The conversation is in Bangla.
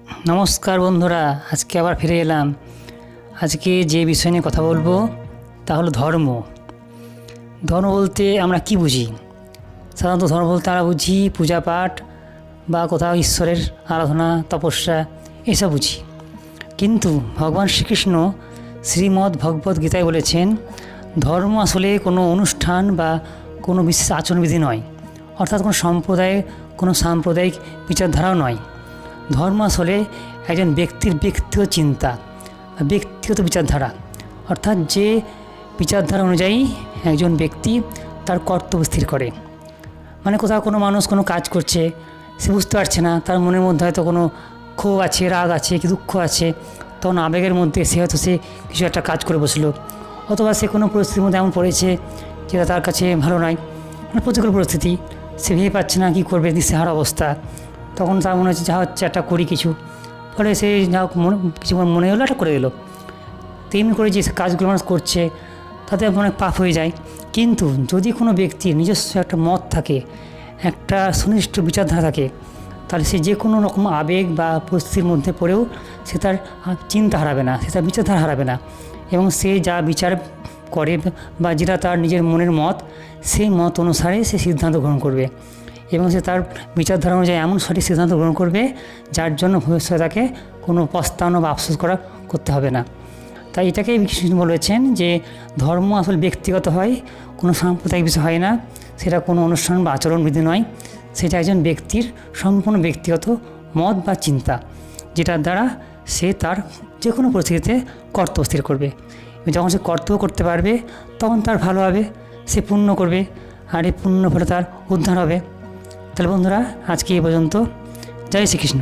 নমস্কার বন্ধুরা, আজকে আবার ফিরে এলাম। আজকে যে বিষয় নিয়ে কথা বলবো তা হলো ধর্ম। ধর্ম বলতে আমরা কি বুঝি? সাধারণত ধর্ম বলতে আমরা বুঝি পূজা পাঠ বা কোথাও ঈশ্বরের আরাধনা, তপস্যা এসব বুঝি। কিন্তু ভগবান শ্রীকৃষ্ণ শ্রীমদ্ ভগবদ্ গীতায় বলেছেন, ধর্ম আসলে কোনো অনুষ্ঠান বা কোনো বিশেষ আচরণবিধি নয়, অর্থাৎ কোনো সম্প্রদায়ের কোনো সাম্প্রদায়িক বিচারধারাও নয়। ধর্ম আসলে একজন ব্যক্তির ব্যক্তিগত চিন্তা বা ব্যক্তিগত বিচারধারা, অর্থাৎ যে বিচারধারা অনুযায়ী একজন ব্যক্তি তার কর্তব্য স্থির করে। মানে কোথাও কোনো মানুষ কোনো কাজ করছে, সে বুঝতে পারছে না, তার মনের মধ্যে হয়তো কোনো ক্ষোভ আছে, রাগ আছে, কি দুঃখ আছে, তখন আবেগের মধ্যে সে কিছু একটা কাজ করে বসলো। অথবা সে কোনো পরিস্থিতির মধ্যে এমন পড়েছে যেটা তার কাছে ভালো নয়, মানে প্রতিকূল পরিস্থিতি, সে ভেবে পাচ্ছে না কী করবে, দিশেহারা অবস্থা। তখন তার মনে হচ্ছে যা হচ্ছে একটা করি কিছু, ফলে সে যা কিছু মনে হলো একটা করে দিল। তেমনি করে যে কাজগুলো মানুষ করছে তাতে অনেক পাপ হয়ে যায়। কিন্তু যদি কোনো ব্যক্তির নিজস্ব একটা মত থাকে, একটা সুনির্দিষ্ট বিচারধারা থাকে, তাহলে সে যে কোনো রকম আবেগ বা পরিস্থিতির মধ্যে পড়েও সে তার চিন্তা হারাবে না, সে তার বিচারধারা হারাবে না, এবং সে যা বিচার করে বা যেটা তার নিজের মনের মত, সেই মত অনুসারে সে সিদ্ধান্ত গ্রহণ করবে, এবং সে তার বিচারধারা অনুযায়ী এমন সঠিক সিদ্ধান্ত গ্রহণ করবে যার জন্য ভবিষ্যতে তাকে কোনো পস্তানো বা আফসোস করতে হবে না। তাই এটাকেই কৃষ্ণ বলেছেন যে ধর্ম আসলে ব্যক্তিগত হয়, কোনো সাম্প্রদায়িক বিষয় হয় না, সেটা কোনো অনুষ্ঠান বা আচরণবিধি নয়, সেটা একজন ব্যক্তির সম্পূর্ণ ব্যক্তিগত মত বা চিন্তা, যেটার দ্বারা সে তার যে কোনো পরিস্থিতিতে কর্তব্য স্থির করবে। যখন সে কর্তব্য করতে পারবে তখন তার ভালো হবে, সে পুণ্য করবে, আর এই পুণ্য ফলে তার উদ্ধার হবে। তাহলে বন্ধুরা, আজকে এই পর্যন্ত। জয় শ্রীকৃষ্ণ।